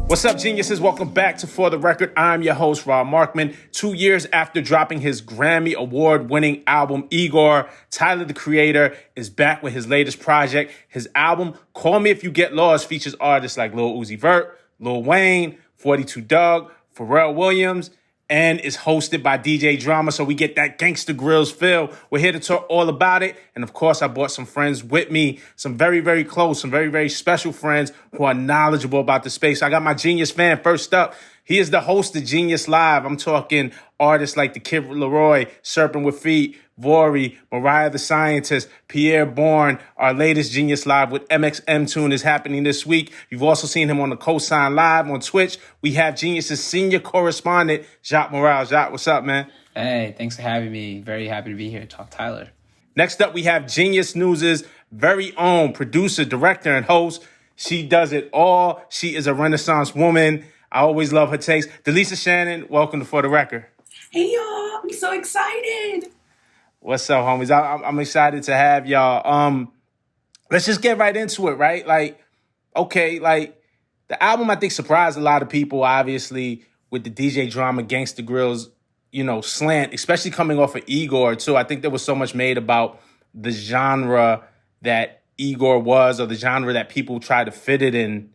What's up, geniuses? Welcome back to For the Record. I'm your host, Markman. 2 years after dropping his Grammy Award-winning album, Igor, Tyler, the Creator, is back with his latest project. His album, Call Me If You Get Lost, features artists like Lil Uzi Vert, Lil Wayne, 42 Dugg, Pharrell Williams, and is hosted by DJ Drama, so we get that Gangsta Grillz feel. We're here to talk all about it. And of course, I brought some friends with me, some very, very close, some very, very special friends who are knowledgeable about the space. I got my Genius fan first up. He is the host of Genius Live. I'm talking artists like the Kid Leroy, Serpent with Feet, Vori, Mariah the Scientist, Pierre Bourne. Our latest Genius Live with MXM Tune is happening this week. You've also seen him on the Cosign Live on Twitch. We have Genius's senior correspondent, Jacques Morel. Jacques, what's up, man? Hey, thanks for having me. Very happy to be here to talk Tyler. Next up, we have Genius News' very own producer, director, and host. She does it all. She is a Renaissance woman. I always love her takes. Delisa Shannon, welcome to For the Record. Hey, y'all. I'm so excited. What's up, homies? I'm excited to have y'all. Let's just get right into it, right? The album, I think, surprised a lot of people, obviously, with the DJ Drama, Gangsta Grillz, slant, especially coming off of Igor, too. I think there was so much made about the genre that Igor was, or the genre that people try to fit it in,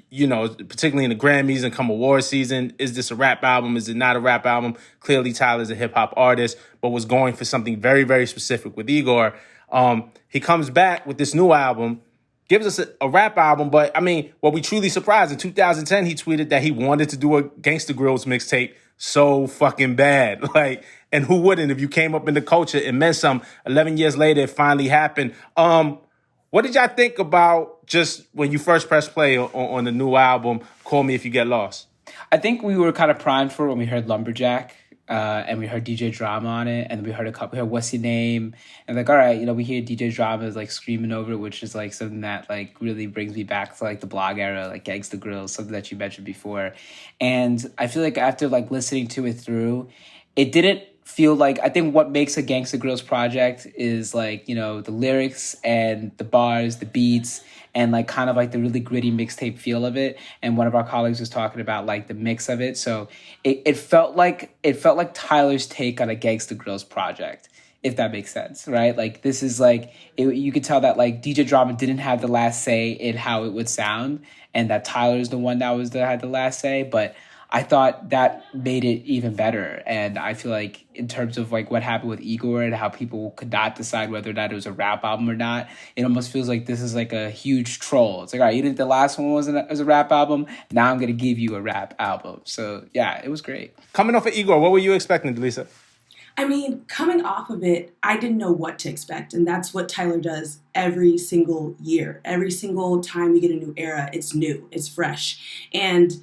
particularly in the Grammys and come award season. Is this a rap album? Is it not a rap album? Clearly, Tyler's a hip-hop artist, but was going for something very, very specific with Igor. He comes back with this new album, gives us a rap album, but, what we truly surprised, in 2010, he tweeted that he wanted to do a Gangsta Grillz mixtape so fucking bad. And who wouldn't? If you came up in the culture, it meant something. 11 years later, it finally happened. What did y'all think about just when you first pressed play on the new album, Call Me If You Get Lost? I think we were kind of primed for it when we heard Lumberjack and we heard DJ Drama on it, and we heard What's Your Name? And all right, we hear DJ Drama is screaming over it, which is something that really brings me back to the blog era, Gangsta Grillz, something that you mentioned before. And I feel after listening to it through, it didn't feel I think what makes a Gangsta Grillz project is the lyrics and the bars, the beats, and the really gritty mixtape feel of it. And one of our colleagues was talking about the mix of it. So it felt like Tyler's take on a Gangsta Grillz project, if that makes sense, right? This is you could tell that DJ Drama didn't have the last say in how it would sound, and that Tyler's the one that had the last say, but I thought that made it even better. And I feel in terms of what happened with Igor and how people could not decide whether or not it was a rap album or not, it almost feels like this is a huge troll. It's all right, you didn't think the last one was a rap album, now I'm going to give you a rap album. So yeah, it was great. Coming off of Igor, what were you expecting, Delisa? Coming off of it, I didn't know what to expect. And that's what Tyler does every single year. Every single time we get a new era, it's new, it's fresh. And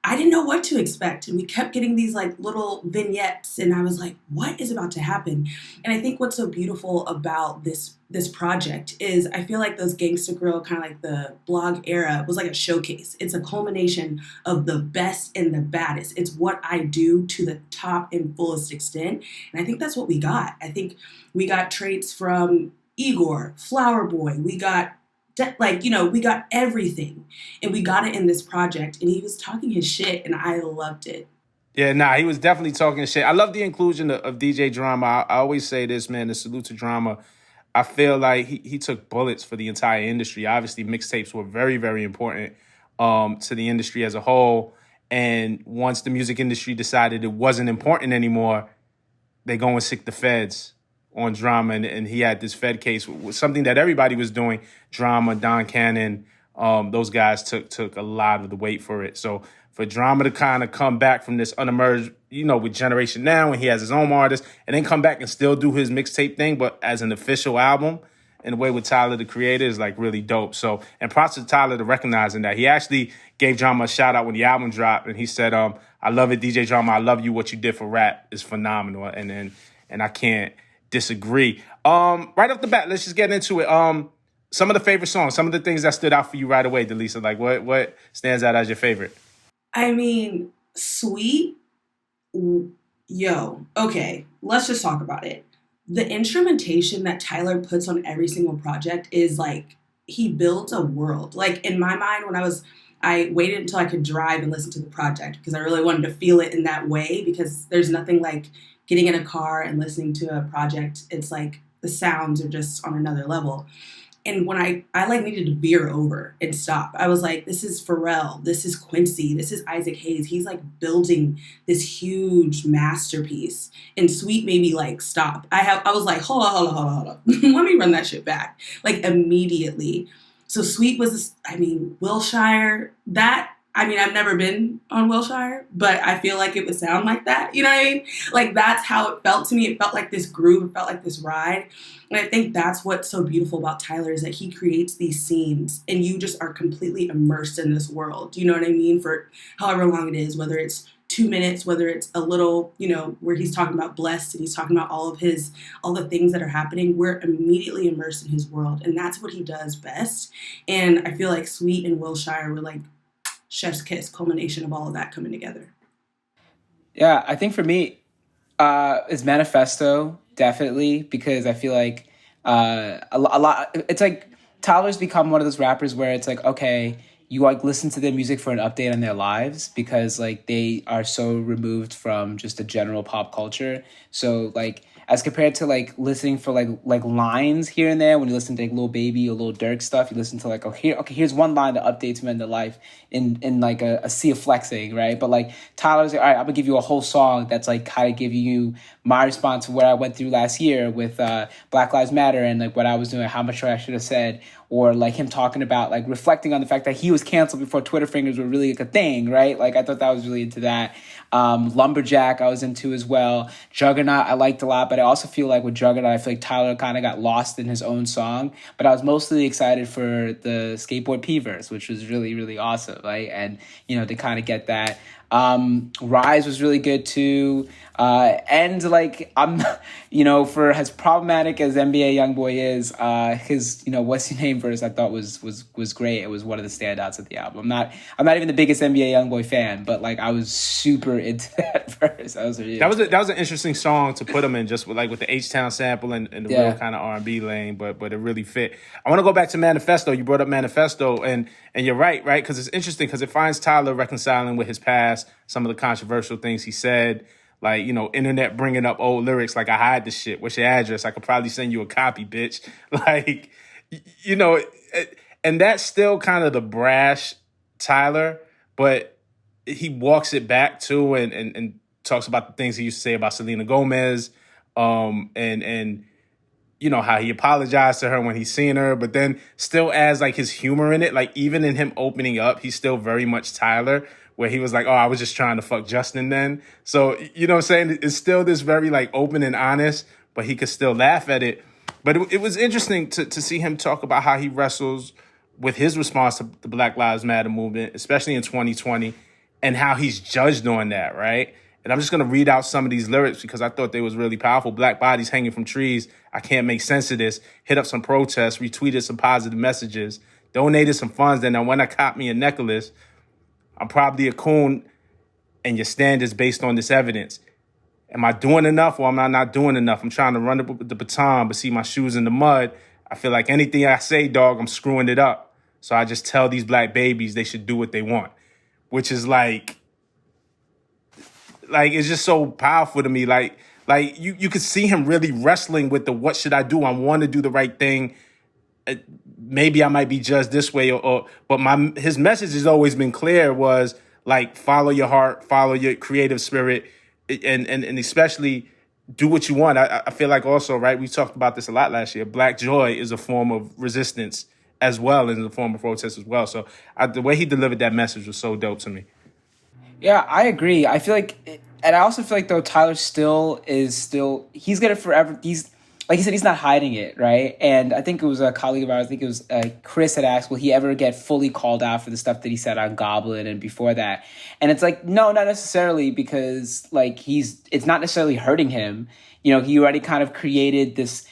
I didn't know what to expect. And we kept getting these little vignettes, and I was like, what is about to happen? And I think what's so beautiful about this project is I feel those Gangsta Grill, kind of the blog era, was a showcase. It's a culmination of the best and the baddest. It's what I do to the top and fullest extent. And I think that's what we got. I think we got traits from Igor, Flower Boy. We got we got everything, and we got it in this project, and he was talking his shit, and I loved it. Yeah, he was definitely talking shit. I love the inclusion of DJ Drama. I always say this, man, the salute to Drama. I feel he took bullets for the entire industry. Obviously, mixtapes were very, very important to the industry as a whole, and once the music industry decided it wasn't important anymore, they go and sick the feds on Drama, and he had this Fed case, was something that everybody was doing. Drama, Don Cannon, those guys took a lot of the weight for it. So for Drama to kind of come back from this unemerged, with Generation Now, and he has his own artist, and then come back and still do his mixtape thing, but as an official album, in a way with Tyler, the Creator, is really dope. So, and props to Tyler to recognizing that. He actually gave Drama a shout out when the album dropped, and he said, I love it, DJ Drama. I love you. What you did for rap is phenomenal. And I can't disagree. Right off the bat, let's just get into it. Some of the favorite songs, some of the things that stood out for you right away, Delisa. What stands out as your favorite? Sweet. Okay, let's just talk about it. The instrumentation that Tyler puts on every single project is he builds a world. In my mind, when I I waited until I could drive and listen to the project because I really wanted to feel it in that way, because there's nothing like getting in a car and listening to a project. It's like the sounds are just on another level. And when I like needed to veer over and stop, I was like, this is Pharrell, this is Quincy, this is Isaac Hayes. He's like building this huge masterpiece. And Sweet made me like stop. I was like, hold on. Let me run that shit back. Like immediately. So Sweet was, Wilshire, I've never been on Wilshire, but I feel like it would sound like that. You know what I mean? Like that's how it felt to me. It felt like this groove. It felt like this ride. And I think that's what's so beautiful about Tyler, is that he creates these scenes and you just are completely immersed in this world. You know what I mean? For however long it is, whether it's 2 minutes, whether it's a little, where he's talking about blessed and he's talking about all the things that are happening, we're immediately immersed in his world. And that's what he does best. And I feel like Sweet and Wilshire were like chef's kiss, culmination of all of that coming together. Yeah, I think for me, it's Manifesto, definitely, because I feel like a lot, it's like Tyler's become one of those rappers where it's like, okay, you like listen to their music for an update on their lives, because like they are so removed from just the general pop culture. So like, as compared to like listening for like lines here and there, when you listen to like Lil Baby or Lil Durk stuff, you listen to like, here's one line that updates me in the life in like a sea of flexing, right? But like Tyler's like, all right, I'm gonna give you a whole song that's like kind of giving you my response to what I went through last year with Black Lives Matter and like what I was doing, how much I should have said, or like him talking about like reflecting on the fact that he was canceled before Twitter fingers were really like a thing, right? Like I thought that was really into that. Lumberjack I was into as well. Juggernaut I liked a lot, but I also feel like with Juggernaut, I feel like Tyler kind of got lost in his own song. But I was mostly excited for the Skateboard P-verse, which was really, really awesome, right? And, to kind of get that. Rise was really good too. And like, for as problematic as NBA Youngboy is, his, What's Your Name verse I thought was great. It was one of the standouts of the album. I'm not even the biggest NBA Youngboy fan, but like I was super into that verse. That was an interesting song to put him in, just with the H-Town sample and the real kind of R&B lane, but it really fit. I want to go back to Manifesto. You brought up Manifesto, and you're right? Because it's interesting because it finds Tyler reconciling with his past, some of the controversial things he said, like, internet bringing up old lyrics, like I hide this shit. What's your address? I could probably send you a copy, bitch. Like, and that's still kind of the brash Tyler, but he walks it back too and talks about the things he used to say about Selena Gomez, and how he apologized to her when he's seen her, but then still adds like his humor in it. Like even in him opening up, he's still very much Tyler, where he was like, oh, I was just trying to fuck Justin then. So, you know what I'm saying? It's still this very like open and honest, but he could still laugh at it. But it was interesting to see him talk about how he wrestles with his response to the Black Lives Matter movement, especially in 2020, and how he's judged on that, right? And I'm just going to read out some of these lyrics because I thought they was really powerful. Black bodies hanging from trees. I can't make sense of this. Hit up some protests, retweeted some positive messages, donated some funds. Then I went and caught me a necklace. I'm probably a coon, and your stand is based on this evidence. Am I doing enough or am I not doing enough? I'm trying to run the baton, but see my shoes in the mud. I feel like anything I say, dog, I'm screwing it up. So I just tell these black babies they should do what they want, which is like it's just so powerful to me. Like you could see him really wrestling with the what should I do? I want to do the right thing. Maybe I might be judged this way, but his message has always been clear, was like follow your heart, follow your creative spirit, and especially do what you want. I feel like also, right, we talked about this a lot last year, Black joy is a form of resistance as well, and a form of protest as well. So the way he delivered that message was so dope to me. Yeah, I agree. I feel like, and I also feel like though Tyler he's gonna forever. He's like you said, he's not hiding it, right? And I think it was a colleague of ours. I think it was Chris had asked, will he ever get fully called out for the stuff that he said on Goblin and before that? And it's like, no, not necessarily, because like it's not necessarily hurting him. He already kind of created this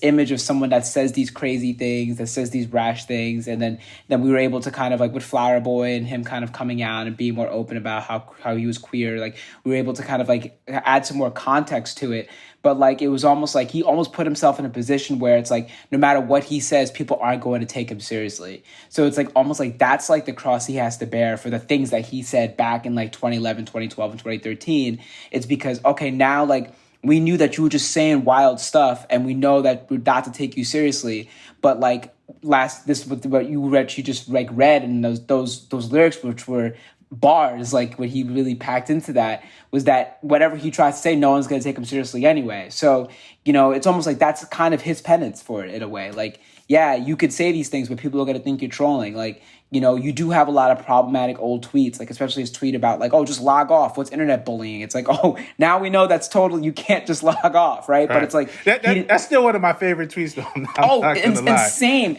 image of someone that says these crazy things, that says these rash things. And then we were able to kind of like with Flower Boy and him kind of coming out and being more open about how he was queer, like we were able to kind of like add some more context to it. but like it was almost like he almost put himself in a position where it's like no matter what he says, people aren't going to take him seriously. So it's like almost like that's like the cross he has to bear for the things that he said back in like 2011, 2012, and 2013. It's because, okay, now like we knew that you were just saying wild stuff and we know that we're not to take you seriously. But like this what you just like read and those lyrics, which were bars, like what he really packed into that was that whatever he tries to say, no one's going to take him seriously anyway. So, it's almost like that's kind of his penance for it in a way. Like, yeah, you could say these things, but people are going to think you're trolling. Like, you do have a lot of problematic old tweets, like especially his tweet about like, oh, just log off. What's internet bullying? It's like, oh, now we know that's total. You can't just log off, right? But it's like that's still one of my favorite tweets, though.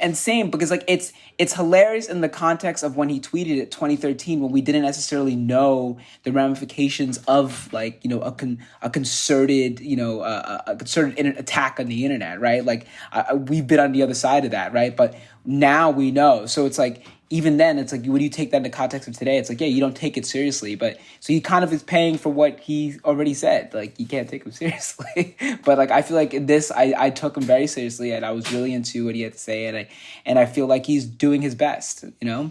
And same because like it's hilarious in the context of when he tweeted it 2013 when we didn't necessarily know the ramifications of like a concerted attack on the internet, right? Like we've been on the other side of that, right? But now we know, so it's like. Even then, it's like when you take that into context of today, it's like, yeah, you don't take it seriously. But so he kind of is paying for what he already said. Like, you can't take him seriously. But like, I feel like in this, I took him very seriously and I was really into what he had to say. And I feel like he's doing his best, Yeah,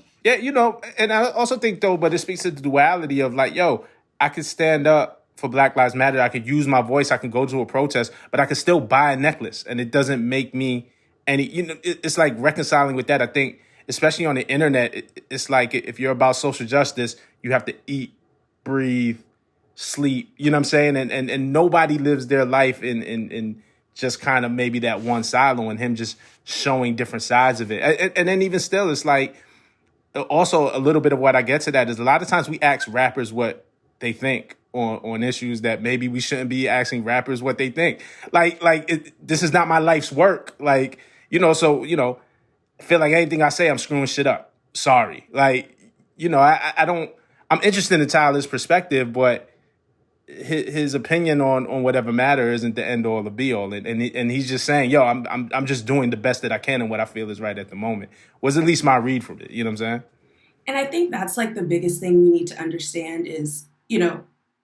and I also think, though, but it speaks to the duality of like, yo, I could stand up for Black Lives Matter. I could use my voice. I can go to a protest, but I could still buy a necklace. And it doesn't make me any, it's like reconciling with that, I think. Especially on the internet, it's like if you're about social justice, you have to eat, breathe, sleep. You know what I'm saying? And nobody lives their life in just kind of maybe that one silo and him just showing different sides of it. And then even still, it's like also a little bit of what I get to that is a lot of times we ask rappers what they think on issues that maybe we shouldn't be asking rappers what they think. This is not my life's work. Like, I feel like anything I say, I'm screwing shit up. Sorry. Like, I don't, I'm interested in Tyler's perspective, but his opinion on whatever matter isn't the end all, the be all. And he's just saying, yo, I'm just doing the best that I can and what I feel is right at the moment. Was at least my read from it. You know what I'm saying? And I think that's like the biggest thing we need to understand is,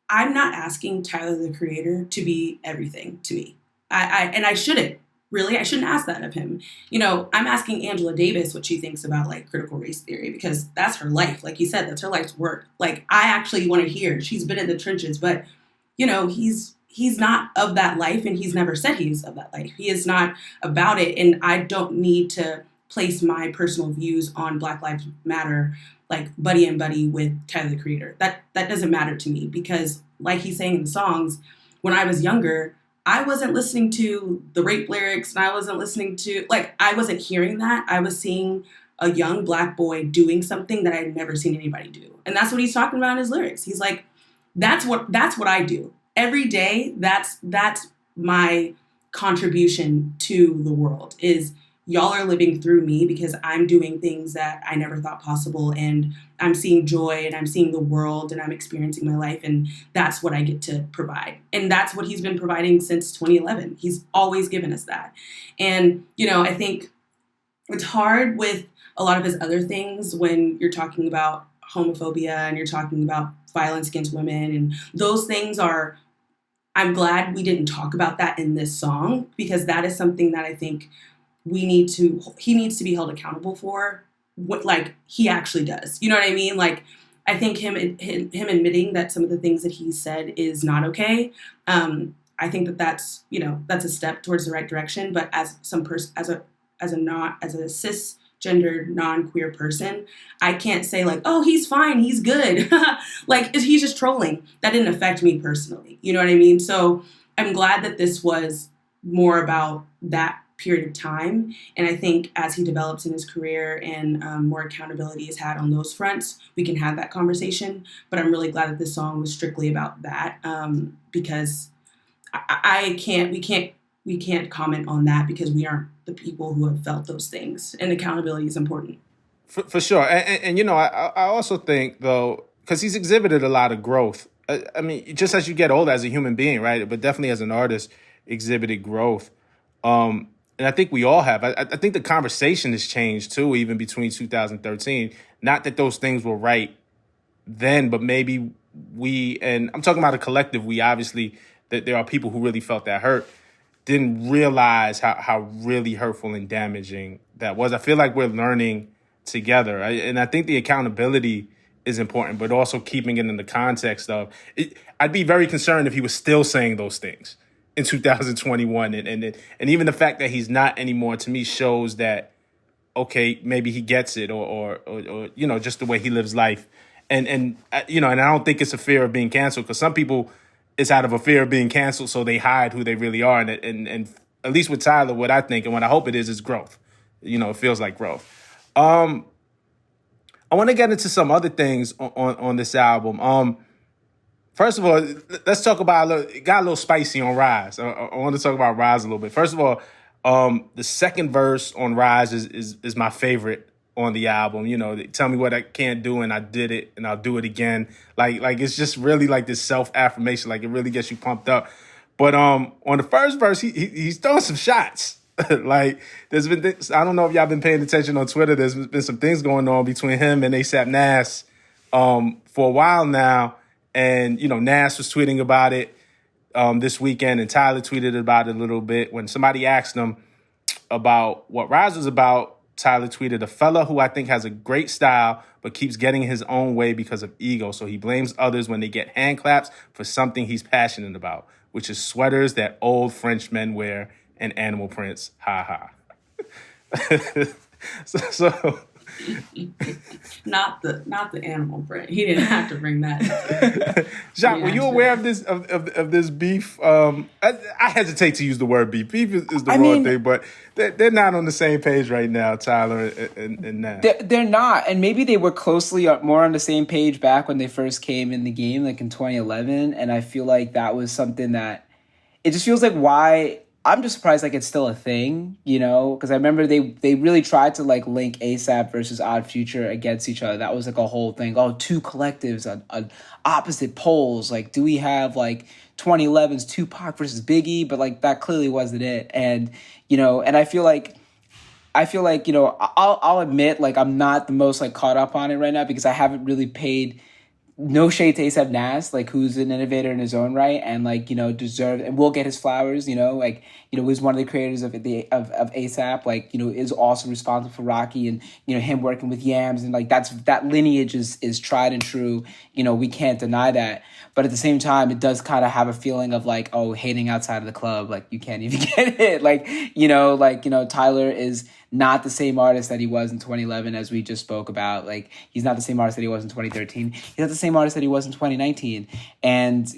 I'm not asking Tyler, the Creator, to be everything to me. I shouldn't. Really, I shouldn't ask that of him. I'm asking Angela Davis what she thinks about like critical race theory because that's her life. Like you said, that's her life's work. Like I actually want to hear. She's been in the trenches, but he's not of that life, and he's never said he's of that life. He is not about it, and I don't need to place my personal views on Black Lives Matter like buddy and buddy with Tyler, the Creator. That doesn't matter to me because, like he's saying in the songs, when I was younger, I wasn't listening to the rape lyrics and I wasn't listening to, I wasn't hearing that. I was seeing a young Black boy doing something that I had never seen anybody do. And that's what he's talking about in his lyrics. He's like, that's what I do. Every day, that's my contribution to the world is y'all are living through me because I'm doing things that I never thought possible, and I'm seeing joy and I'm seeing the world and I'm experiencing my life, and that's what I get to provide. And that's what he's been providing since 2011. He's always given us that. And, I think it's hard with a lot of his other things when you're talking about homophobia and you're talking about violence against women, and those things are, I'm glad we didn't talk about that in this song because that is something that I think he needs to be held accountable for what he actually does. You know what I mean? Like, I think him admitting that some of the things that he said is not okay. I think that's a step towards the right direction. But as some person, as a cisgendered non-queer person, I can't say oh, he's fine, he's good. He's just trolling. That didn't affect me personally. You know what I mean? So I'm glad that this was more about that period of time. And I think as he develops in his career and more accountability is had on those fronts, we can have that conversation. But I'm really glad that this song was strictly about that because we can't comment on that because we aren't the people who have felt those things. And accountability is important. For sure. And I also think, though, because he's exhibited a lot of growth. I mean, just as you get older as a human being, right? But definitely as an artist, exhibited growth. And I think we all have. I think the conversation has changed, too, even between 2013. Not that those things were right then, but maybe we, and I'm talking about a collective, we obviously that there are people who really felt that hurt, didn't realize how really hurtful and damaging that was. I feel like we're learning together. And I think the accountability is important, but also keeping it in the context of it. I'd be very concerned if he was still saying those things in 2021. And even the fact that he's not anymore, to me, shows that, okay, maybe he gets it or just the way he lives life. And I don't think it's a fear of being canceled, because some people, it's out of a fear of being canceled, so they hide who they really are. And at least with Tyler, what I think and what I hope it is growth. It feels like growth. I want to get into some other things on this album. First of all, let's talk about it got a little spicy on Rise. I want to talk about Rise a little bit. First of all, the second verse on Rise is my favorite on the album. They tell me what I can't do and I did it and I'll do it again. Like it's just really like this self-affirmation. Like it really gets you pumped up. But on the first verse, he's throwing some shots. Like there's been I don't know if y'all been paying attention on Twitter. There's been some things going on between him and A$AP Nas for a while now. And, Nas was tweeting about it this weekend, and Tyler tweeted about it a little bit. When somebody asked him about what Rise was about, Tyler tweeted, "A fella who I think has a great style, but keeps getting his own way because of ego. So he blames others when they get hand claps for something he's passionate about, which is sweaters that old French men wear and animal prints. Ha ha." so Not the animal print. He didn't have to bring that. Jacques, were you aware of this of this beef? I hesitate to use the word beef. Beef is the wrong thing, but they're not on the same page right now, Tyler and Nas. They're not, and maybe they were closely more on the same page back when they first came in the game, like in 2011. And I feel like that was something that it just feels like why. I'm just surprised like it's still a thing, because I remember they really tried to like link A$AP versus Odd Future against each other. That was like a whole thing. Oh, two collectives on opposite poles. Like, do we have like 2011's Tupac versus Biggie? But like that clearly wasn't it. And and I feel like I'll admit like I'm not the most like caught up on it right now because I haven't really paid. No shade to A$AP Nas, like who's an innovator in his own right, and like deserves and will get his flowers. Was one of the creators of A$AP. Like is also responsible for Rocky and him working with Yams, and like that lineage is tried and true. We can't deny that. But at the same time, it does kind of have a feeling of like, oh, hating outside of the club, like you can't even get it. Tyler is not the same artist that he was in 2011, as we just spoke about. Like, he's not the same artist that he was in 2013. He's not the same artist that he was in 2019. And,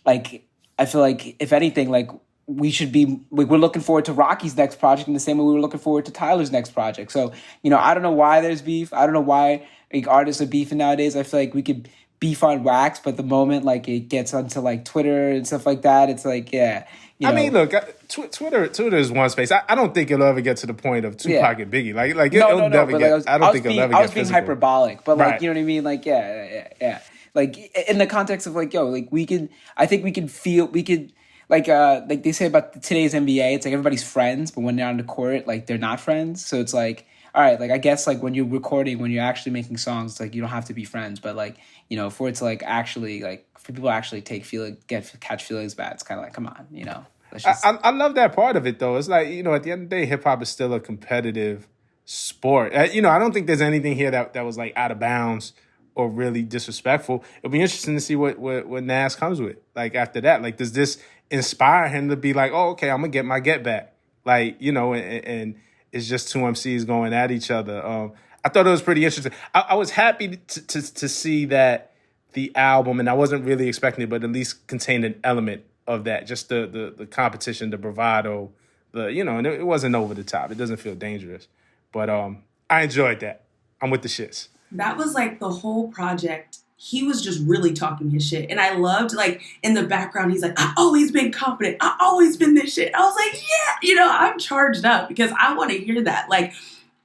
I feel like, if anything, like, we should be, like, we're looking forward to Rocky's next project in the same way we were looking forward to Tyler's next project. So, I don't know why there's beef. I don't know why, like, artists are beefing nowadays. I feel like we could beef on wax, but the moment, like, it gets onto, like, Twitter and stuff like that, it's like, yeah. Look, Twitter is one space. I don't think it'll ever get to the point of Tupac and Biggie. It'll never get. I don't think it'll ever get. I was being physical. hyperbolic, but like, right. You know what I mean? Like, yeah. Like in the context of like, like we could. I think we could feel. We could like they say about today's NBA. It's like everybody's friends, but when they're on the court, like they're not friends. So it's like, all right, like I guess like when you're recording, when you're actually making songs, it's like you don't have to be friends, but like for it to like actually like for people to actually catch feelings bad, it's kind of like, come on, I love that part of it though. It's like, at the end of the day, hip hop is still a competitive sport. I don't think there's anything here that was like out of bounds or really disrespectful. It'll be interesting to see what Nas comes with. Like after that, like does this inspire him to be like, oh, okay, I'm gonna get my get back. Like, and it's just two MCs going at each other. I thought it was pretty interesting. I was happy to see that the album, and I wasn't really expecting it, but at least contained an element of that, just the competition, the bravado, and it wasn't over the top. It doesn't feel dangerous, but I enjoyed that. I'm with the shits. That was like the whole project. He was just really talking his shit, and I loved like in the background. He's like, "I've always been confident. I've always been this shit." I was like, "Yeah, I'm charged up because I want to hear that." Like,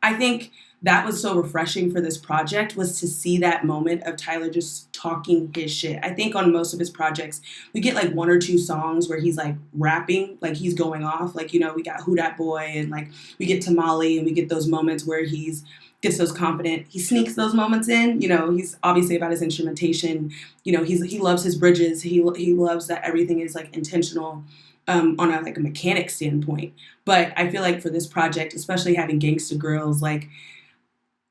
I think that was so refreshing for this project, was to see that moment of Tyler just talking his shit. I think on most of his projects, we get like one or two songs where he's like rapping, like he's going off. Like, you know, we got Who Dat Boy, and like we get Tamale, and we get those moments where he's gets those confident. He sneaks those moments in. You know, he's obviously about his instrumentation. You know, he loves his bridges. He loves that everything is like intentional on a like a mechanic standpoint. But I feel like for this project, especially having Gangsta Grillz, like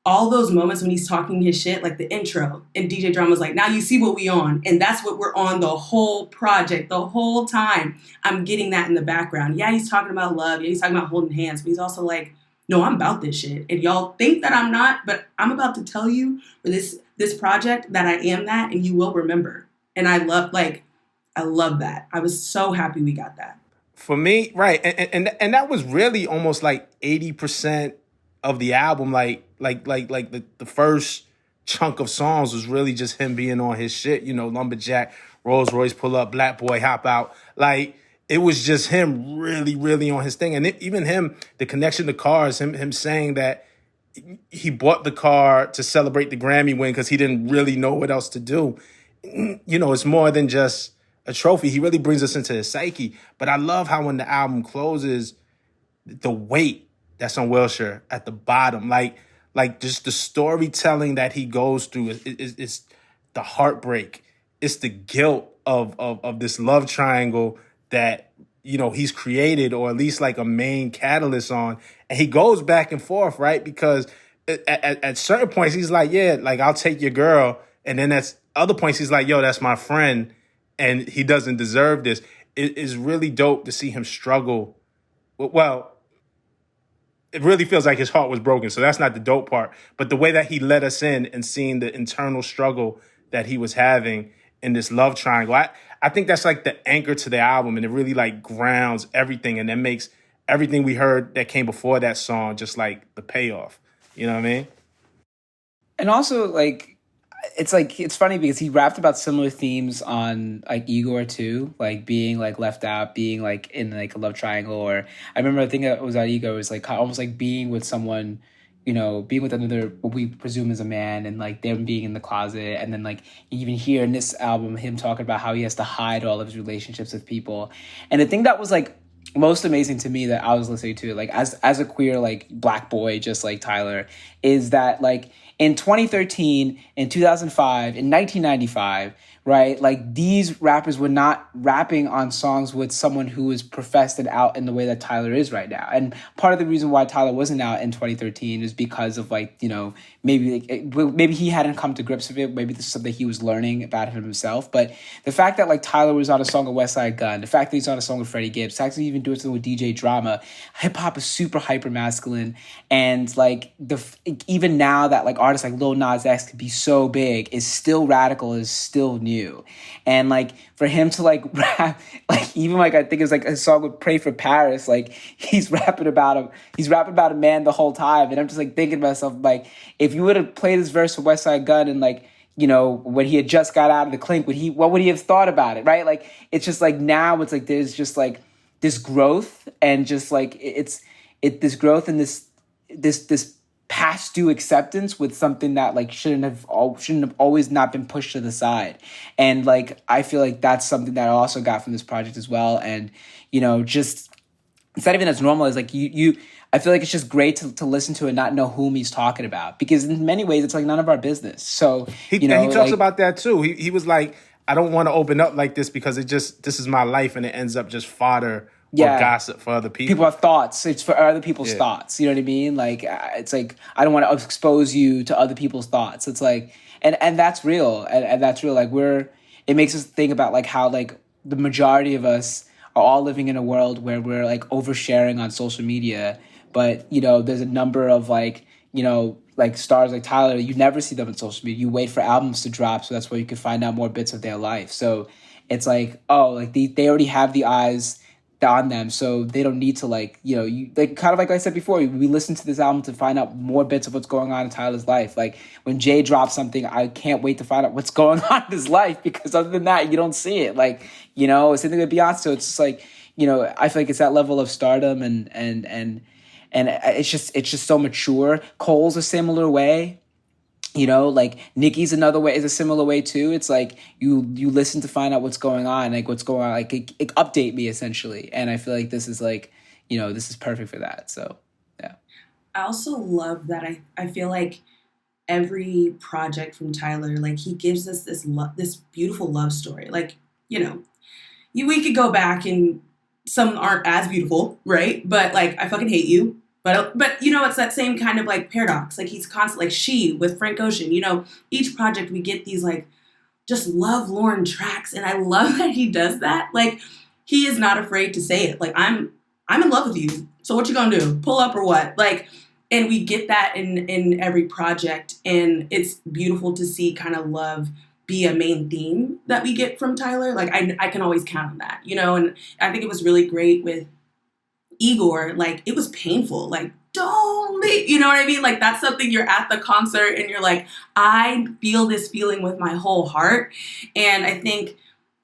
all those moments when he's talking his shit, like the intro, and DJ Drama's like, now you see what we on. And that's what we're on the whole project, the whole time. I'm getting that in the background. Yeah, he's talking about love. Yeah, he's talking about holding hands. But he's also like, no, I'm about this shit. And y'all think that I'm not, but I'm about to tell you for this project that I am that, and you will remember. And I love that. I was so happy we got that. For me, right. And that was really almost like 80% of the album, like the first chunk of songs was really just him being on his shit, you know, Lumberjack, Rolls Royce pull up, Black Boy hop out. Like, it was just him really, really on his thing. And even him, the connection to cars, him saying that he bought the car to celebrate the Grammy win because he didn't really know what else to do. You know, it's more than just a trophy. He really brings us into his psyche. But I love how when the album closes, the weight that's on Wilshire at the bottom, like just the storytelling that he goes through is the heartbreak. It's the guilt of this love triangle that, you know, he's created, or at least like a main catalyst on. And he goes back and forth, right? Because at certain points, he's like, yeah, like, I'll take your girl. And then at other points, he's like, yo, that's my friend, and he doesn't deserve this. It is really dope to see him struggle. Well, it really feels like his heart was broken. So that's not the dope part. But the way that he let us in and seeing the internal struggle that he was having in this love triangle, I think that's like the anchor to the album, and it really like grounds everything, and then makes everything we heard that came before that song just like the payoff. You know what I mean? And also, like, it's funny because he rapped about similar themes on like Igor too, like being like left out, being like in like a love triangle. Or I remember, I think it was on Igor, was like almost like being with someone, you know, being with another, what we presume is a man, and like them being in the closet. And then like even here in this album, him talking about how he has to hide all of his relationships with people. And the thing that was like most amazing to me that I was listening to, like as a queer like black boy just like Tyler, is that like in 2013, in 2005, in 1995, right? Like these rappers were not rapping on songs with someone who was professed and out in the way that Tyler is right now. And part of the reason why Tyler wasn't out in 2013 is because of like, you know, maybe he hadn't come to grips with it. Maybe this is something he was learning about himself. But the fact that like Tyler was on a song with West Side Gun, the fact that he's on a song with Freddie Gibbs, the fact that he's even doing something with DJ Drama, hip hop is super hyper masculine. And like even now that like artists like Lil Nas X could be so big, is still radical, is still new. And like for him to like rap, like even like I think it's like a song with Pray for Paris, like he's rapping about a man the whole time. And I'm just like thinking to myself, like, if you would have played this verse for West Side Gun and like, you know, when he had just got out of the clink, what would he have thought about it, right? Like it's just like now it's like there's just like this growth, and just like this growth and this past due acceptance with something that like shouldn't have always not been pushed to the side. And like I feel like that's something that I also got from this project as well. And you know, just it's not even as normal as like you I feel like it's just great to listen to and not know whom he's talking about, because in many ways it's like none of our business. So he talks about that too. He was like, I don't want to open up like this because this is my life, and it ends up just fodder or gossip for other people. People have thoughts. It's for other people's thoughts. You know what I mean? Like it's like I don't want to expose you to other people's thoughts. It's like and that's real. And that's real. Like it makes us think about like how like the majority of us are all living in a world where we're like oversharing on social media. But, you know, there's a number of like, you know, like stars like Tyler, you never see them on social media. You wait for albums to drop, so that's where you can find out more bits of their life. So it's like, oh, like they already have the eyes on them, so they don't need to like, you know, you like kind of like I said before, we listen to this album to find out more bits of what's going on in Tyler's life. Like when Jay drops something, I can't wait to find out what's going on in his life, because other than that, you don't see it. Like, you know, it's something with Beyonce. So it's just like, you know, I feel like it's that level of stardom and and it's just so mature. Cole's a similar way. You know, like Nicki's another way, is a similar way too. It's like you listen to find out what's going on, like what's going on, like it update me essentially. And I feel like this is like, this is perfect for that. So yeah. I also love that I feel like every project from Tyler, like he gives us this beautiful love story. Like, we could go back and some aren't as beautiful, right? But like, I fucking hate you. But it's that same kind of like paradox. Like he's constant, like She with Frank Ocean. Each project we get these like just lovelorn tracks, and I love that he does that. Like he is not afraid to say it. Like I'm in love with you. So what you gonna do? Pull up or what? Like, and we get that in every project, and it's beautiful to see kind of love be a main theme that we get from Tyler. Like I can always count on that, and I think it was really great with Igor. Like it was painful, like don't leave, you know what I mean? Like that's something you're at the concert and you're like, I feel this feeling with my whole heart. And I think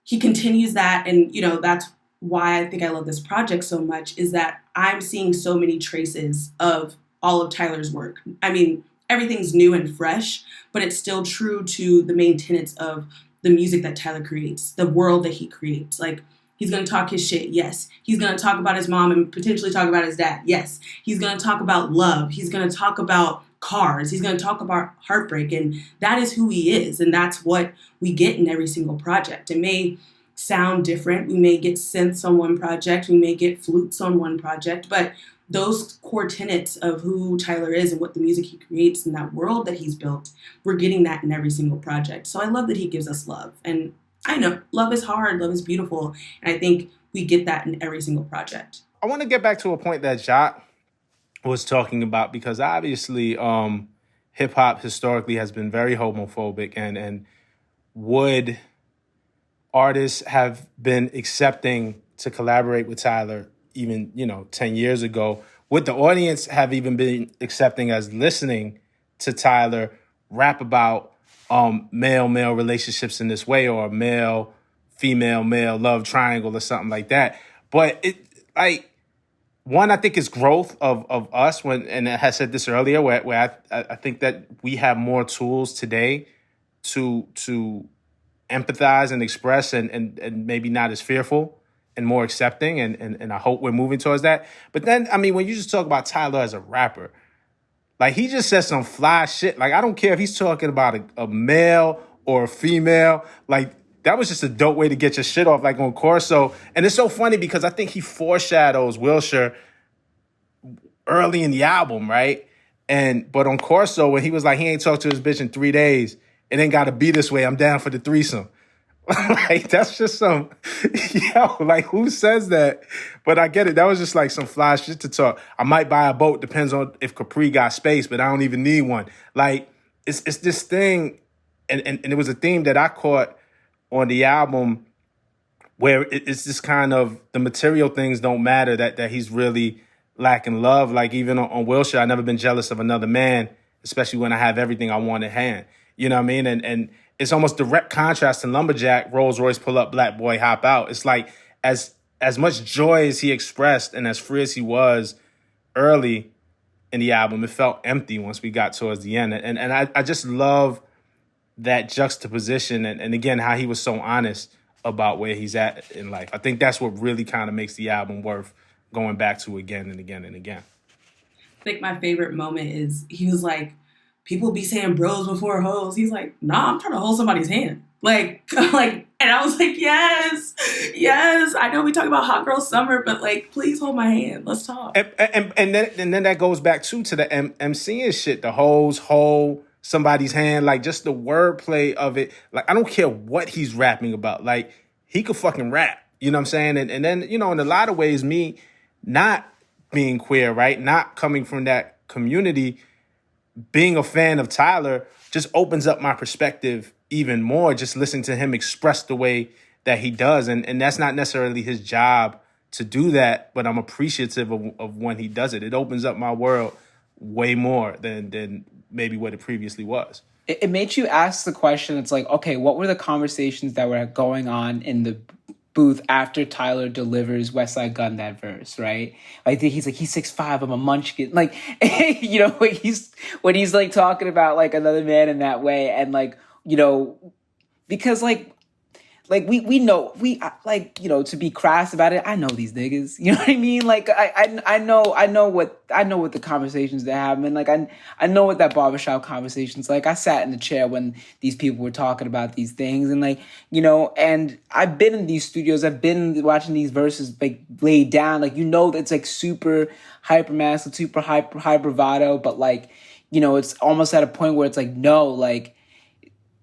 he continues that, and that's why I think I love this project so much, is that I'm seeing so many traces of all of Tyler's work. I mean, everything's new and fresh, but it's still true to the main tenets of the music that Tyler creates, the world that he creates. Like he's going to talk his shit. Yes. He's going to talk about his mom and potentially talk about his dad. Yes. He's going to talk about love. He's going to talk about cars. He's going to talk about heartbreak. And that is who he is. And that's what we get in every single project. It may sound different. We may get synths on one project. We may get flutes on one project. But those core tenets of who Tyler is and what the music he creates and that world that he's built, we're getting that in every single project. So I love that he gives us love. And I know love is hard, love is beautiful, and I think we get that in every single project. I want to get back to a point that Jacques was talking about, because obviously hip hop historically has been very homophobic, and would artists have been accepting to collaborate with Tyler even 10 years ago? Would the audience have even been accepting as listening to Tyler rap about male-male relationships in this way, or male, female, male love triangle or something like that? But it, like, one, I think it's growth of us, and I had said this earlier, where I think that we have more tools today to empathize and express and maybe not as fearful and more accepting, and I hope we're moving towards that. But then, I mean, when you just talk about Tyler as a rapper, like, he just says some fly shit. Like, I don't care if he's talking about a male or a female. Like, that was just a dope way to get your shit off, like on Corso. And it's so funny because I think he foreshadows Wilshire early in the album, right? But on Corso, when he was like, he ain't talked to his bitch in 3 days, it ain't got to be this way, I'm down for the threesome. Like, that's just some, like, who says that? But I get it. That was just like some fly shit to talk. I might buy a boat, depends on if Capri got space, but I don't even need one. Like, it's this thing, and it was a theme that I caught on the album, where it's this kind of, the material things don't matter, that he's really lacking love. Like, even on Wilshire, I've never been jealous of another man, especially when I have everything I want at hand. You know what I mean? And it's almost direct contrast to Lumberjack, Rolls Royce pull up, black boy hop out. It's like, as much joy as he expressed and as free as he was early in the album, it felt empty once we got towards the end. And I just love that juxtaposition, and again, how he was so honest about where he's at in life. I think that's what really kind of makes the album worth going back to again and again and again. I think my favorite moment is, he was like, people be saying bros before hoes. He's like, nah, I'm trying to hold somebody's hand. Like, and I was like, yes. I know we talk about hot girl summer, but like, please hold my hand. Let's talk. And then that goes back to the MCing shit, the hoes hold somebody's hand, like, just the wordplay of it. Like, I don't care what he's rapping about. Like, he could fucking rap. You know what I'm saying? And then, in a lot of ways, me not being queer, right? Not coming from that community, being a fan of Tyler just opens up my perspective even more, just listening to him express the way that he does. And that's not necessarily his job to do that, but I'm appreciative of when he does it. It opens up my world way more than maybe what it previously was. It made you ask the question, it's like, okay, what were the conversations that were going on in the booth after Tyler delivers West Side Gun that verse, right? Like he's like, he's 6'5", I'm a munchkin. Like, you know, when he's like talking about like another man in that way, and like, you know, because like we know, like, you know, to be crass about it, I know these niggas. You know what I mean? Like I know what the conversations they're having. Like I know what that barbershop conversation's like. I sat in the chair when these people were talking about these things, and like, you know, and I've been in these studios, I've been watching these verses like laid down. Like, you know, it's like super hyper masculine, super high bravado, but like, you know, it's almost at a point where it's like, no, like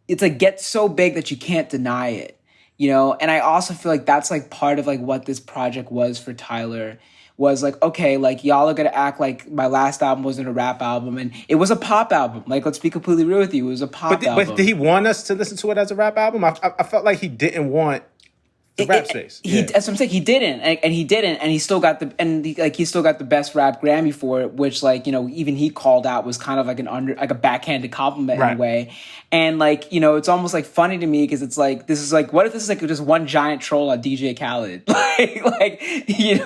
it's like gets so big that you can't deny it. You know, and I also feel like that's like part of like what this project was for Tyler, was like, okay, like y'all are gonna act like my last album wasn't a rap album, and it was a pop album. Like, let's be completely real with you, it was a pop album. But did he want us to listen to it as a rap album? I felt like he didn't want the rap space. That's what I'm saying. He didn't, and he didn't, and he still got he still got the best rap Grammy for it, which, like, you know, even he called out was kind of like a backhanded compliment in a way. And like, you know, it's almost like funny to me because it's like, this is like, what if this is like just one giant troll on DJ Khaled? like you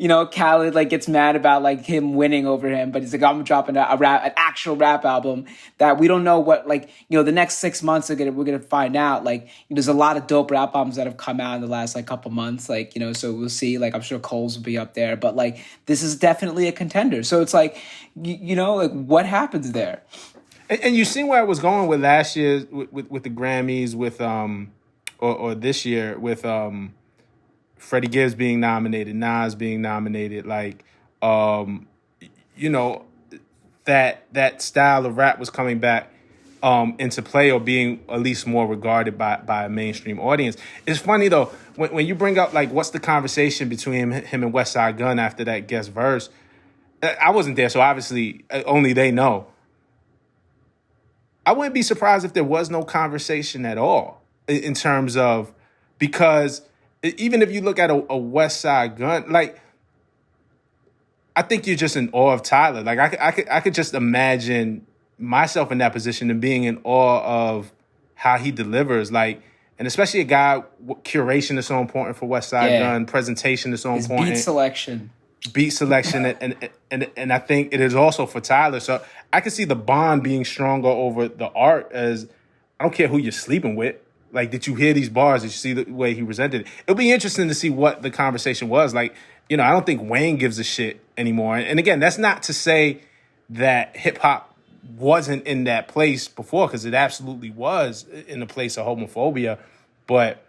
know, Khaled like gets mad about like him winning over him, but he's like, I'm dropping an actual rap album that we don't know what, like, you know, the next 6 months we're gonna find out. Like, there's a lot of dope rap albums that have come out in the last like couple months, like, you know, so we'll see. Like, I'm sure Cole's will be up there, but like, this is definitely a contender. So it's like, you know, like, what happens there? And you seen where I was going with last year with the Grammys, with or this year with Freddie Gibbs being nominated, Nas being nominated, like, you know, that style of rap was coming back into play, or being at least more regarded by a mainstream audience. It's funny though, when you bring up like what's the conversation between him and West Side Gun after that guest verse. I wasn't there, so obviously only they know. I wouldn't be surprised if there was no conversation at all in terms of, because even if you look at a West Side Gun, like, I think you're just in awe of Tyler. Like, I could just imagine myself in that position and being in awe of how he delivers. Like, and especially a guy, curation is so important for West Side Gun, presentation is so important. Beat selection, and I think it is also for Tyler. So I can see the bond being stronger over the art, as I don't care who you're sleeping with. Like, did you hear these bars? Did you see the way he presented it? It'll be interesting to see what the conversation was. Like, you know, I don't think Wayne gives a shit anymore. And again, that's not to say that hip hop wasn't in that place before, because it absolutely was in the place of homophobia. But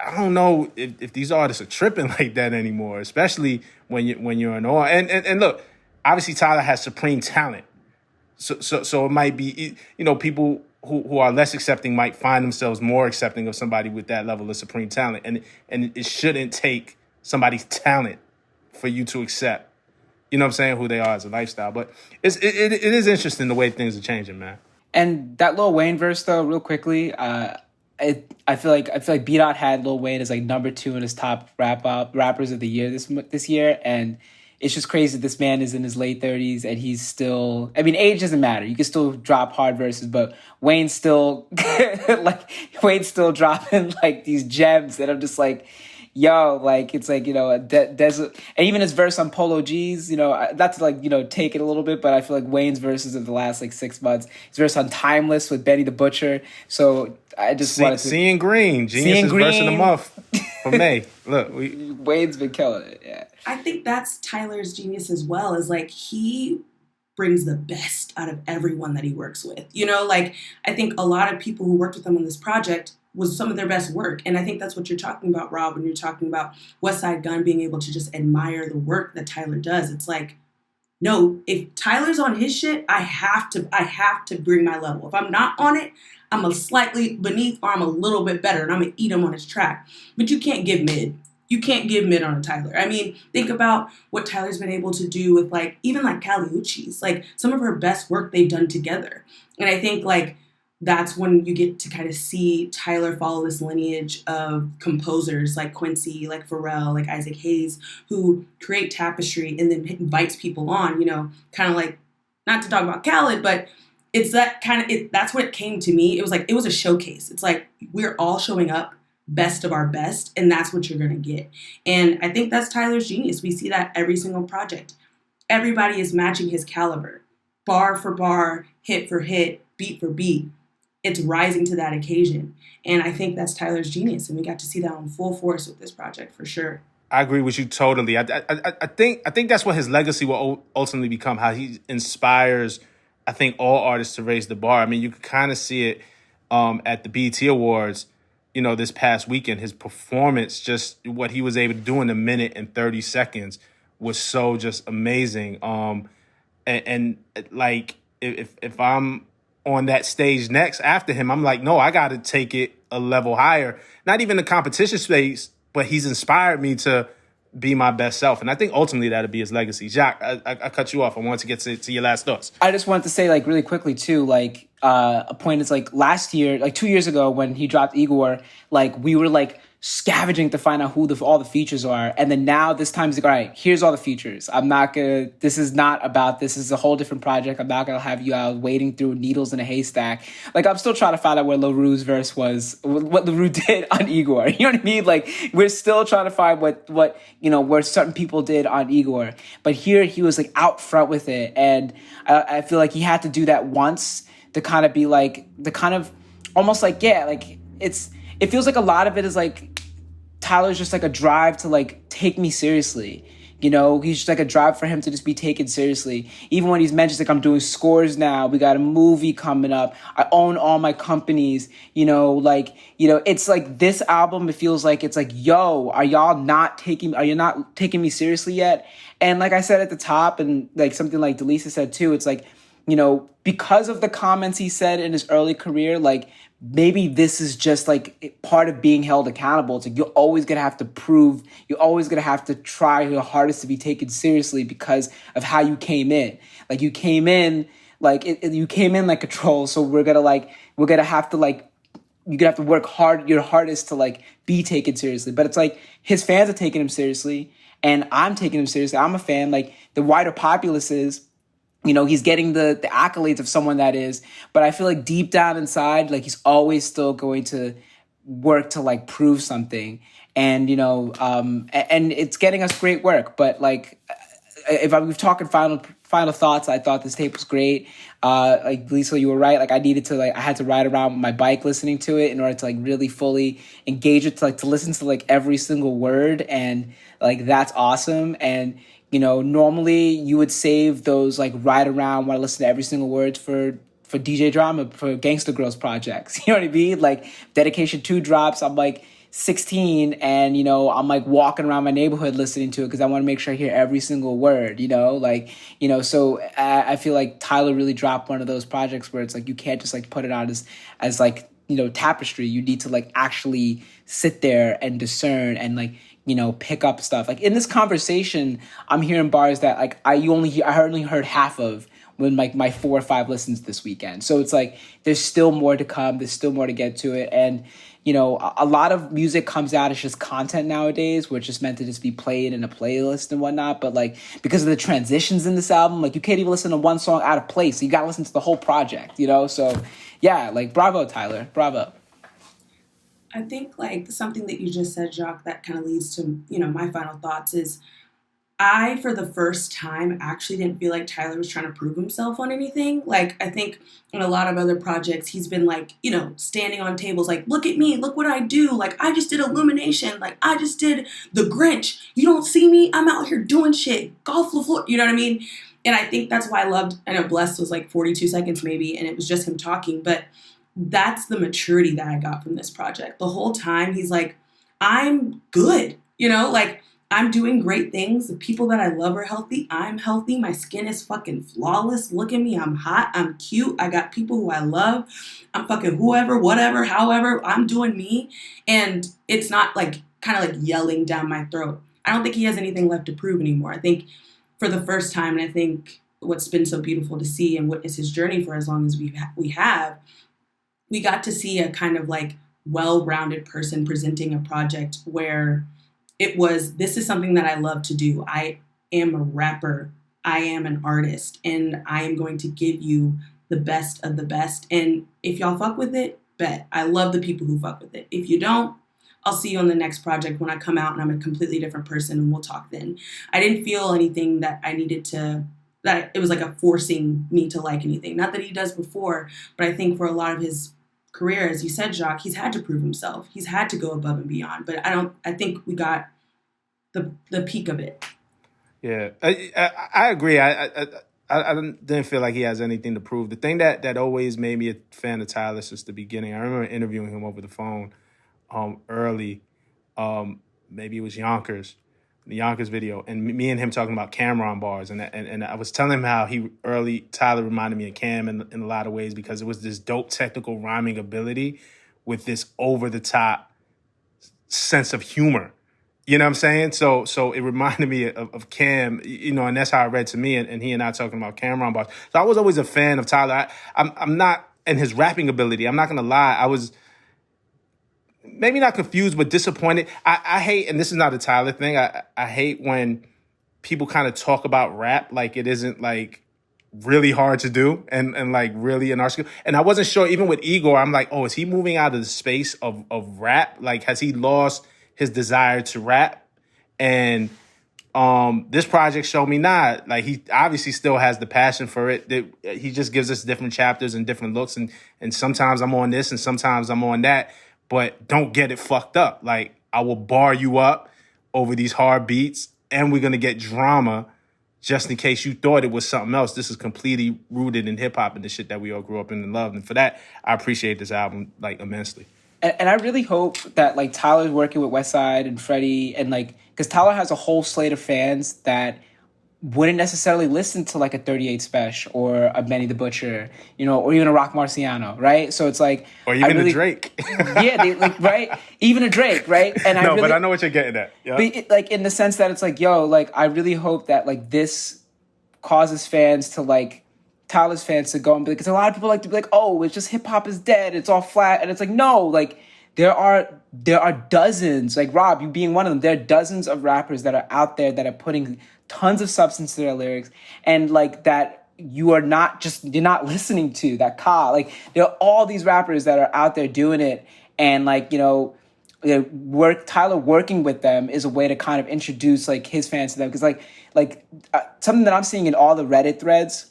I don't know if these artists are tripping like that anymore, especially when you're in awe. And look, obviously Tyler has supreme talent, so it might be, you know, people who are less accepting might find themselves more accepting of somebody with that level of supreme talent, and it shouldn't take somebody's talent for you to accept, you know what I'm saying, who they are as a lifestyle. But it is interesting the way things are changing, man. And that Lil Wayne verse though, real quickly, I feel like B-Dot had Lil Wayne as like number 2 in his top rappers of the year this year, and it's just crazy. This man is in his late 30s and he's still, I mean, age doesn't matter. You can still drop hard verses, but Wayne's still dropping like these gems that I'm just like, yo, like, it's like, you know, desert. And even his verse on Polo G's, you know, not to like, you know, take it a little bit, but I feel like Wayne's verses of the last like 6 months, his verse on Timeless with Benny the Butcher. So I just wanted to... Seeing Green, Genius' verse of the month for May. Look, Wayne's been killing it, yeah. I think that's Tyler's genius as well, is like, he brings the best out of everyone that he works with. You know, like, I think a lot of people who worked with him on this project was some of their best work. And I think that's what you're talking about, Rob, when you're talking about West Side Gun being able to just admire the work that Tyler does. It's like, no, if Tyler's on his shit, I have to bring my level. If I'm not on it, I'm a slightly beneath, or I'm a little bit better, and I'm going to eat him on his track. But you can't give mid. You can't give mid on a Tyler. I mean, think about what Tyler's been able to do with, like, even like Kali Uchis, like some of her best work they've done together. And I think, like, that's when you get to kind of see Tyler follow this lineage of composers like Quincy, like Pharrell, like Isaac Hayes, who create tapestry and then invites people on, you know, kind of like, not to talk about Khaled, but it's that kind of, that's what it came to me. It was like, it was a showcase. It's like, we're all showing up best of our best, and that's what you're going to get. And I think that's Tyler's genius. We see that every single project. Everybody is matching his caliber, bar for bar, hit for hit, beat for beat. It's rising to that occasion. And I think that's Tyler's genius. And we got to see that on full force with this project for sure. I agree with you totally. I think that's what his legacy will ultimately become. How he inspires, I think, all artists to raise the bar. I mean, you could kind of see it at the BET Awards. You know, this past weekend, his performance, just what he was able to do in a minute and 30 seconds, was so just amazing. And like if I'm on that stage next after him, I'm like, no, I got to take it a level higher. Not even the competition space, but he's inspired me to be my best self. And I think ultimately that'll be his legacy. Jacques, I cut you off. I wanted to get to your last thoughts. I just wanted to say, like, really quickly too, like, a point is, like, last year, like 2 years ago when he dropped Igor, like, we were like scavenging to find out who all the features are. And then now this time it's like, all right, here's all the features. This is not about, this is a whole different project. I'm not going to have you out wading through needles in a haystack. Like, I'm still trying to find out where Lil Ru's verse was, what Lil Ru did on Igor. You know what I mean? Like, we're still trying to find what, you know, where certain people did on Igor. But here he was like out front with it. And I feel like he had to do that once to kind of be like, the kind of almost like, yeah, like it feels like a lot of it is like Tyler's just like a drive to like take me seriously. You know, he's just like a drive for him to just be taken seriously. Even when he's mentioned, like, I'm doing scores now. We got a movie coming up. I own all my companies. You know, like, you know, it's like this album, it feels like it's like, yo, are you not taking me seriously yet? And like I said at the top, and like something like Delisa said too, it's like, you know, because of the comments he said in his early career, like, maybe this is just like part of being held accountable. It's like you're always going to have to prove, you're always going to have to try your hardest to be taken seriously because of how you came in. Like, you came in like you came in like a troll. So we're going to have to like, you're going to have to work hard, your hardest to like be taken seriously. But it's like his fans are taking him seriously and I'm taking him seriously. I'm a fan. Like, the wider populace is, you know, he's getting the accolades of someone that is, but I feel like deep down inside, like, he's always still going to work to like prove something. And, you know, and it's getting us great work. But like, if I'm talking final thoughts, I thought this tape was great. Like, Lisa, you were right. Like, I had to ride around with my bike listening to it in order to like really fully engage it, to listen to like every single word. And like, that's awesome. And, you know, normally you would save those like ride around when I listen to every single word for DJ Drama, for Gangsta Grillz projects. You know what I mean? Like, Dedication 2 drops, I'm like 16 and, you know, I'm like walking around my neighborhood listening to it because I want to make sure I hear every single word, you know, like, you know, so I feel like Tyler really dropped one of those projects where it's like, you can't just like put it on as like, you know, tapestry. You need to like actually sit there and discern and like, you know, pick up stuff. Like, in this conversation, I'm hearing bars that like I only heard half of when like my 4 or 5 listens this weekend. So it's like, there's still more to come. There's still more to get to it. And, you know, a lot of music comes out as just content nowadays, where it's just meant to just be played in a playlist and whatnot. But like, because of the transitions in this album, like, you can't even listen to one song out of place. So you got to listen to the whole project, you know? So yeah, like, bravo, Tyler. Bravo. I think like something that you just said, Jacques, that kind of leads to, you know, my final thoughts is I, for the first time, actually didn't feel like Tyler was trying to prove himself on anything. Like, I think in a lot of other projects, he's been like, you know, standing on tables, like, look at me, look what I do. Like, I just did Illumination. Like, I just did The Grinch. You don't see me? I'm out here doing shit. Golf LaFleur. You know what I mean? And I think that's why I know Blessed was like 42 seconds maybe, and it was just him talking. But that's the maturity that I got from this project. The whole time, he's like, I'm good. You know, like, I'm doing great things. The people that I love are healthy. I'm healthy. My skin is fucking flawless. Look at me. I'm hot. I'm cute. I got people who I love. I'm fucking whoever, whatever, however. I'm doing me. And it's not like kind of like yelling down my throat. I don't think he has anything left to prove anymore. I think for the first time, and I think what's been so beautiful to see and witness his journey for as long as we have, we got to see a kind of like well-rounded person presenting a project where it was, this is something that I love to do. I am a rapper. I am an artist. And I am going to give you the best of the best. And if y'all fuck with it, bet. I love the people who fuck with it. If you don't, I'll see you on the next project when I come out and I'm a completely different person and we'll talk then. I didn't feel anything that I needed to, that it was like a forcing me to like anything. Not that he does before, but I think for a lot of his career, as you said, Jacques, he's had to prove himself. He's had to go above and beyond. But I think we got the peak of it. Yeah, I agree. I didn't feel like he has anything to prove. The thing that always made me a fan of Tyler since the beginning, I remember interviewing him over the phone early. Maybe it was the Yonkers video, and me and him talking about Cameron bars. And I was telling him how Tyler reminded me of Cam in a lot of ways, because it was this dope technical rhyming ability with this over-the-top sense of humor. You know what I'm saying? So it reminded me of Cam, and that's how it read to me, and he and I talking about Cameron bars. So I was always a fan of Tyler. I'm not, and his rapping ability, I'm not going to lie, I was maybe not confused, but disappointed. I hate, and this is not a Tyler thing, I hate when people kind of talk about rap like it isn't like really hard to do and like really in our skill. And I wasn't sure, even with Igor, I'm like, oh, is he moving out of the space of rap? Like, has he lost his desire to rap? And this project showed me not. Like, he obviously still has the passion for it. He just gives us different chapters and different looks, and sometimes I'm on this and sometimes I'm on that. But don't get it fucked up. Like, I will bar you up over these hard beats, and we're gonna get drama just in case you thought it was something else. This is completely rooted in hip hop and the shit that we all grew up in and loved. And for that, I appreciate this album like immensely. And I really hope that like Tyler's working with Westside and Freddie, and like, because Tyler has a whole slate of fans that wouldn't necessarily listen to like a 38 Special or a Benny the Butcher, or even a Rock Marciano, right? So it's like, or even a Drake. Yeah, they like, right? Even a Drake, right? And but I know what you're getting at. Yeah. But like, in the sense that it's like, like, I really hope that like this causes fans to like, Tyler's fans to go and be like, because a lot of people like to be like, oh, it's just hip hop is dead, it's all flat, and it's like, no, like there are dozens, like Rob, you being one of them, there are dozens of rappers that are out there that are putting tons of substance to their lyrics, and like that you're not listening to that like there are all these rappers that are out there doing it, and like Tyler working with them is a way to kind of introduce like his fans to them, because something that I'm seeing in all the Reddit threads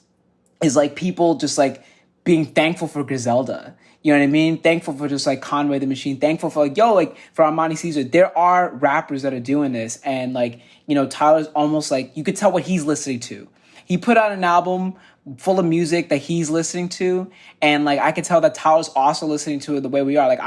is like people just like being thankful for Griselda. You know what I mean? Thankful for just like Conway the Machine. Thankful for like, for Armani Caesar. There are rappers that are doing this. And like, Tyler's almost like, you could tell what he's listening to. He put out an album full of music that he's listening to. And like, I could tell that Tyler's also listening to it the way we are. Like,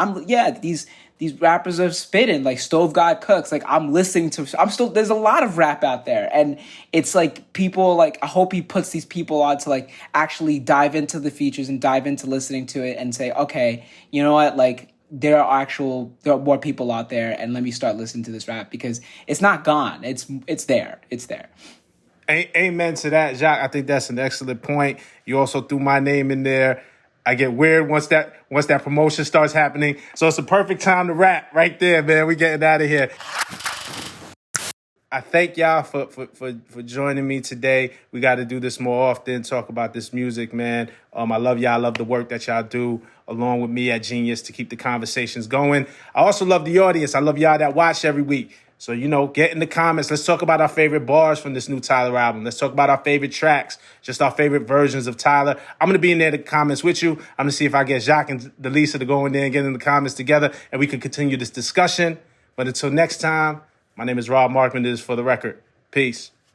these rappers are spitting, like Stove God Cooks. Like, there's a lot of rap out there. And it's like people, like, I hope he puts these people on to like actually dive into the features and dive into listening to it and say, okay, you know what? Like, there are more people out there, and let me start listening to this rap, because it's not gone. It's there. It's there. Amen to that, Jacques. I think that's an excellent point. You also threw my name in there. I get weird once that promotion starts happening. So it's a perfect time to rap right there, man. We getting out of here. I thank y'all for joining me today. We got to do this more often, talk about this music, man. I love y'all. I love the work that y'all do along with me at Genius to keep the conversations going. I also love the audience. I love y'all that watch every week. So, get in the comments. Let's talk about our favorite bars from this new Tyler album. Let's talk about our favorite tracks, just our favorite versions of Tyler. I'm going to be in there in the comments with you. I'm going to see if I get Jacques and Delisa to go in there and get in the comments together, and we can continue this discussion. But until next time, my name is Rob Markman. This is For the Record. Peace.